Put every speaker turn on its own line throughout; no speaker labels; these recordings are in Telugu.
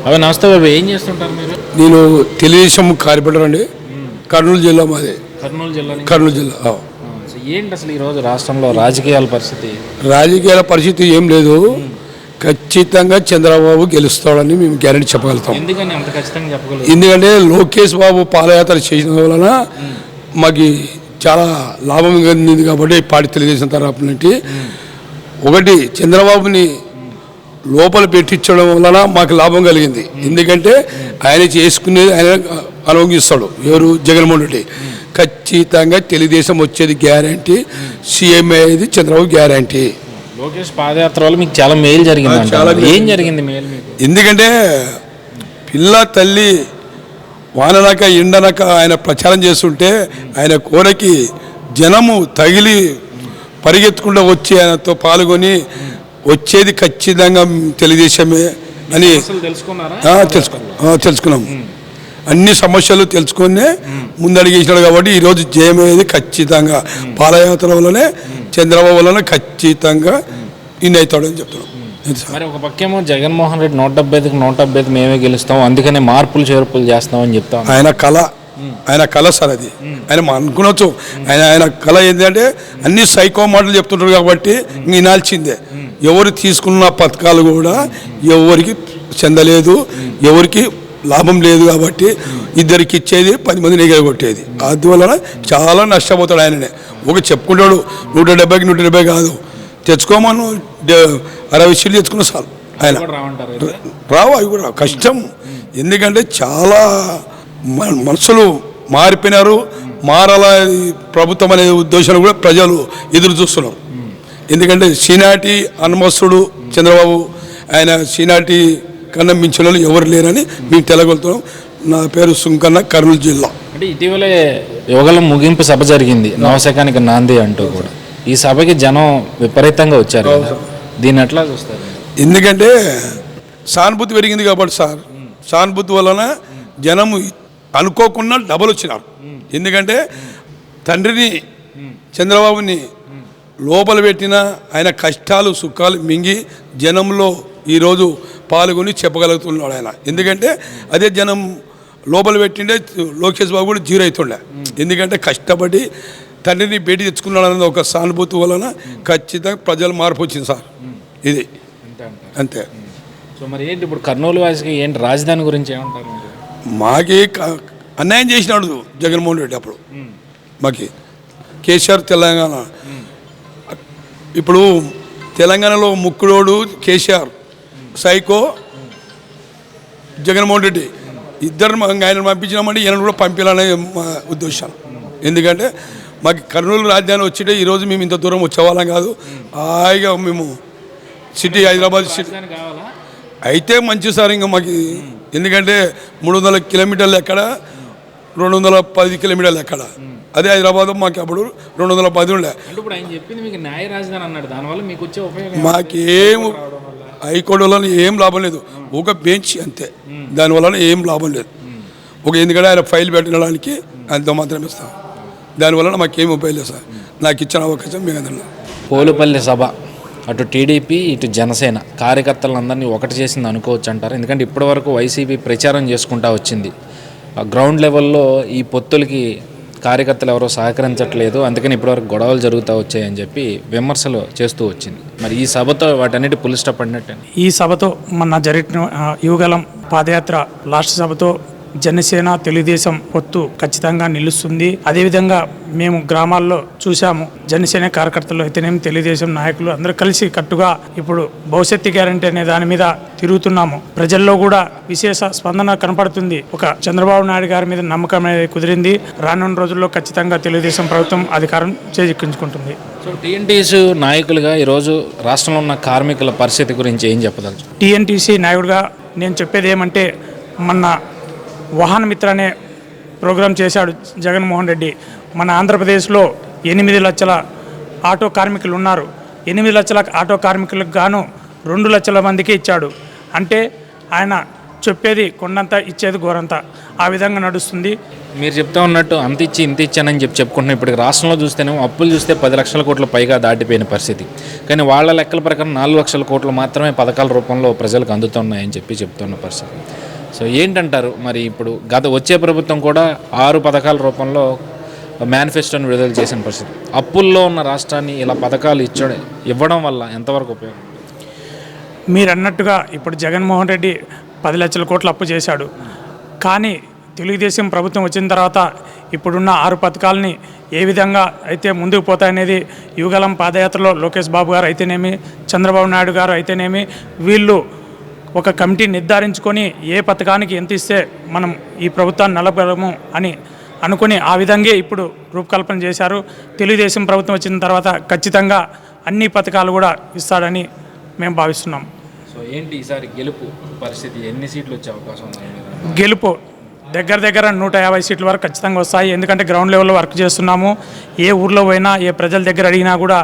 అవి నమస్తే బాబు, ఏం చేస్తుంటారు మీరు?
నేను తెలుగుదేశం కార్పొరేటర్ అండి. కర్నూలు జిల్లా మాది. కర్నూలు జిల్లా.
ఏంటి అసలు ఈరోజు రాష్ట్రంలో రాజకీయాల
పరిస్థితి ఏం లేదు. ఖచ్చితంగా చంద్రబాబు గెలుస్తాడని మేము గ్యారెంటీ చెప్పగలుగుతాం. ఎందుకంటే లోకేష్ బాబు పాదయాత్ర చేసిన వలన మాకు చాలా లాభం కలిగింది కాబట్టి పార్టీ తెలుగుదేశం తరఫు నుండి ఒకటి చంద్రబాబుని లోపల పెట్టించడం వలన మాకు లాభం కలిగింది. ఎందుకంటే ఆయన చేసుకునేది ఆయన అనుభవిస్తాడు. ఎవరు? జగన్మోహన్ రెడ్డి. ఖచ్చితంగా తెలుగుదేశం వచ్చేది గ్యారంటీ, సీఎం అయ్యేది చంద్రబాబు గ్యారంటీ.
లోకేష్ పాదయాత్ర వల్ల మీకు చాలా మేలు జరిగింది. చాలా ఏం జరిగింది మేలు?
ఎందుకంటే పిల్ల తల్లి వాననక ఎండనక ఆయన ప్రచారం చేస్తుంటే ఆయన కోరకి జనము తగిలి పరిగెత్తుకుంటూ వచ్చి ఆయనతో పాల్గొని వచ్చేది ఖచ్చితంగా తెలుగుదేశమే అని తెలుసుకున్నాం. అన్ని సమస్యలు తెలుసుకునే ముందడిగేసినాడు కాబట్టి ఈరోజు జయమయ్యేది ఖచ్చితంగా పాదయాత్ర వల్లనే, చంద్రబాబు వలన ఖచ్చితంగా ఇన్ అవుతాడని చెప్తున్నాం.
మరి ఒక పక్కేమో జగన్మోహన్ రెడ్డి 175కి 175 మేమే గెలుస్తాం, అందుకనే మార్పులు చేర్పులు చేస్తామని చెప్తాం.
ఆయన కళ సార్ అది. ఆయన అనుకునొచ్చు. ఆయన కళ ఏంటంటే అన్ని సైకో మాటలు చెప్తుంటారు కాబట్టి వినాల్సిందే. ఎవరు తీసుకున్న పథకాలు కూడా ఎవరికి చెందలేదు, ఎవరికి లాభం లేదు కాబట్టి ఇద్దరికి ఇచ్చేది 10 మందిని ఎగరగొట్టేది. అందువలన చాలా నష్టపోతాడు ఆయననే. ఒక చెప్పుకుంటాడు 170కి 170 కాదు, తెచ్చుకోమను 60 సీట్లు తెచ్చుకున్న చాలు. ఆయన రావు, అవి కూడా కష్టం. ఎందుకంటే చాలా మనసులు మారిపోయినారు. మారాల ప్రభుత్వం అనే ఉద్దేశాలు కూడా ప్రజలు ఎదురు చూస్తున్నారు. ఎందుకంటే సీనాటి అనుమస్తుడు చంద్రబాబు, ఆయన సీనాటి కన్నా మించిన వాళ్ళు ఎవరు లేరని మేము తెలగలుగుతున్నాం. నా పేరు సుంకన్న, కర్నూలు జిల్లా.
అంటే ఇటీవలే యువగలం ముగింపు సభ జరిగింది, నవశకానికి నాంది అంటూ కూడా. ఈ సభకి జనం విపరీతంగా వచ్చారు. దీన్ని ఎట్లా చూస్తారు?
ఎందుకంటే సానుభూతి పెరిగింది కాబట్టి సార్. సానుభూతి వలన జనము అనుకోకుండా డబల్ వచ్చినారు. ఎందుకంటే తండ్రిని చంద్రబాబుని లోపల పెట్టిన ఆయన కష్టాలు సుఖాలు మింగి జనంలో ఈరోజు పాల్గొని చెప్పగలుగుతున్నాడు ఆయన. ఎందుకంటే అదే జనం లోపల పెట్టిండే లోకేష్ బాబు కూడా జీరో అవుతుండే. ఎందుకంటే కష్టపడి తండ్రిని భేటీ తెచ్చుకున్నాడు అన్నది ఒక సానుభూతి వలన ఖచ్చితంగా ప్రజలు మార్పు వచ్చింది సార్. ఇది అంతే.
సో మరి ఏంటి ఇప్పుడు కర్నూలు వాసికి ఏంటి రాజధాని గురించి ఏమంటారు?
మాకి అన్యాయం చేసినాడు జగన్మోహన్ రెడ్డి. అప్పుడు మాకి కేసీఆర్ తెలంగాణ, ఇప్పుడు తెలంగాణలో ముక్కులోడు కేసీఆర్, సైకో జగన్మోహన్ రెడ్డి ఇద్దరు ఆయన పంపించినామంటే ఈయన కూడా పంపించాలనే మా ఉద్దేశం. ఎందుకంటే మాకు కర్నూలు రాజధాని వచ్చితే ఈరోజు మేము ఇంత దూరం వచ్చేవాళ్ళం కాదు. హాయిగా మేము సిటీ హైదరాబాద్ సిటీ అయితే మంచి సార్. ఇంకా మాకు ఎందుకంటే 300 కిలోమీటర్లు ఎక్కడ, 210 కిలోమీటర్లు ఎక్కడ. అదే హైదరాబాద్ మాకు అప్పుడు 210 ఉండే. మాకేం హైకోర్టు వల్ల ఏం లాభం లేదు, ఒక బెంచ్ అంతే. దానివల్ల ఏం లాభం లేదు. ఎందుకంటే ఆయన ఫైల్ పెట్టడానికి అంత మాత్రమే ఇస్తాం. దానివల్ల మాకేం ఉపయోగం లేదు సార్. నాకు ఇచ్చిన అవకాశం మేము అందరిలో.
పోలుపల్లి సభ అటు టీడీపీ ఇటు జనసేన కార్యకర్తలందరినీ ఒకటి చేసింది అనుకోవచ్చు అంటారు. ఎందుకంటే ఇప్పటివరకు వైసీపీ ప్రచారం చేసుకుంటూ వచ్చింది. గ్రౌండ్ లెవెల్లో ఈ పొత్తులకి కార్యకర్తలు ఎవరో సహకరించట్లేదు, అందుకని ఇప్పటివరకు గొడవలు జరుగుతూ వచ్చాయని చెప్పి విమర్శలు చేస్తూ వచ్చింది. మరి ఈ సభతో వాటన్నిటి పులి స్టాప్ పడినట్టు.
ఈ సభతో మొన్న జరిగిన యువగలం పాదయాత్ర లాస్ట్ సభతో జనసేన తెలుగుదేశం పొత్తు ఖచ్చితంగా నిలుస్తుంది. అదేవిధంగా మేము గ్రామాల్లో చూసాము, జనసేన కార్యకర్తలు అయితేనేమి తెలుగుదేశం నాయకులు అందరూ కలిసి కట్టుగా ఇప్పుడు భవిష్యత్తు గ్యారంటీ అనే దాని మీద తిరుగుతున్నాము. ప్రజల్లో కూడా విశేష స్పందన కనపడుతుంది. ఒక చంద్రబాబు నాయుడు గారి మీద నమ్మకం అనేది కుదిరింది. రానున్న రోజుల్లో ఖచ్చితంగా తెలుగుదేశం ప్రభుత్వం అధికారం చేజిక్కించుకుంటుంది.
సో టీఎన్టీసీ నాయకులుగా ఈరోజు రాష్ట్రంలో ఉన్న కార్మికుల పరిస్థితి గురించి ఏం చెప్పదలుచు?
టీఎన్టీసీ నాయకుడిగా నేను చెప్పేది ఏమంటే, మొన్న వాహన మిత్ర అనే ప్రోగ్రాం చేశాడు జగన్మోహన్ రెడ్డి. మన ఆంధ్రప్రదేశ్లో 8 లక్షల ఆటో కార్మికులు ఉన్నారు. 8 లక్షల ఆటో కార్మికులకు గాను 2 లక్షల మందికి ఇచ్చాడు. అంటే ఆయన చెప్పేది కొండంత ఇచ్చేది గోరంత, ఆ విధంగా నడుస్తుంది.
మీరు చెప్తా ఉన్నట్టు అంత ఇచ్చి ఇంత ఇచ్చానని చెప్పుకుంటున్నాం. ఇప్పుడు రాష్ట్రంలో చూస్తేనేమో అప్పులు చూస్తే 10 లక్షల కోట్ల పైగా దాటిపోయిన పరిస్థితి. కానీ వాళ్ళ లెక్కల ప్రకారం 4 లక్షల కోట్లు మాత్రమే పథకాల రూపంలో ప్రజలకు అందుతున్నాయని చెప్తున్న పరిస్థితి. సో ఏంటంటారు మరి ఇప్పుడు వచ్చే ప్రభుత్వం కూడా 6 పథకాల రూపంలో మేనిఫెస్టోని విడుదల చేసిన పరిస్థితి. అప్పుల్లో ఉన్న రాష్ట్రాన్ని ఇలా పథకాలు ఇవ్వడం వల్ల ఎంతవరకు ఉపయోగం?
మీరు అన్నట్టుగా ఇప్పుడు జగన్మోహన్ రెడ్డి 10 లక్షల కోట్ల అప్పు చేశాడు. కానీ తెలుగుదేశం ప్రభుత్వం వచ్చిన తర్వాత ఇప్పుడున్న 6 పథకాలని ఏ విధంగా అయితే ముందుకు పోతాయనేది యువగలం పాదయాత్రలో లోకేష్ బాబు గారు అయితేనేమి, చంద్రబాబు నాయుడు గారు అయితేనేమి, వీళ్ళు ఒక కమిటీ నిర్ధారించుకొని ఏ పథకానికి ఎంత ఇస్తే మనం ఈ ప్రభుత్వాన్ని నిలబడము అని అనుకుని ఆ విధంగా ఇప్పుడు రూపకల్పన చేశారు. తెలుగుదేశం ప్రభుత్వం వచ్చిన తర్వాత ఖచ్చితంగా అన్ని పథకాలు కూడా ఇస్తాడని మేము భావిస్తున్నాం.
సో ఏంటి ఈసారి గెలుపు పరిస్థితి, ఎన్ని సీట్లు వచ్చే అవకాశం ఉంది?
గెలుపు దగ్గర 150 సీట్ల వరకు ఖచ్చితంగా వస్తాయి. ఎందుకంటే గ్రౌండ్ లెవెల్లో వర్క్ చేస్తున్నాము. ఏ ఊర్లో పోయినా ఏ ప్రజల దగ్గర అడిగినా కూడా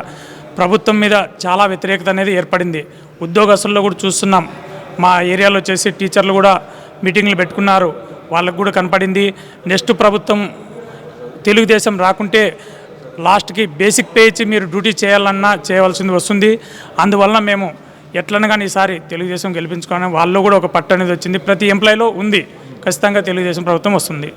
ప్రభుత్వం మీద చాలా వ్యతిరేకత అనేది ఏర్పడింది. ఉద్యోగస్తుల్లో కూడా చూస్తున్నాం. మా ఏరియాలో వచ్చేసి టీచర్లు కూడా మీటింగ్లు పెట్టుకున్నారు, వాళ్ళకు కూడా కనపడింది. నెక్స్ట్ ప్రభుత్వం తెలుగుదేశం రాకుంటే లాస్ట్కి బేసిక్ పే ఇచ్చి మీరు డ్యూటీ చేయాలన్నా చేయవలసింది వస్తుంది. అందువలన మేము ఎట్లన్నా కానీ ఈసారి తెలుగుదేశం గెలిపించుకోవాలని వాళ్ళు కూడా ఒక పట్టు అనేది వచ్చింది. ప్రతి ఎంప్లాయీలో ఉంది. ఖచ్చితంగా తెలుగుదేశం ప్రభుత్వం వస్తుంది.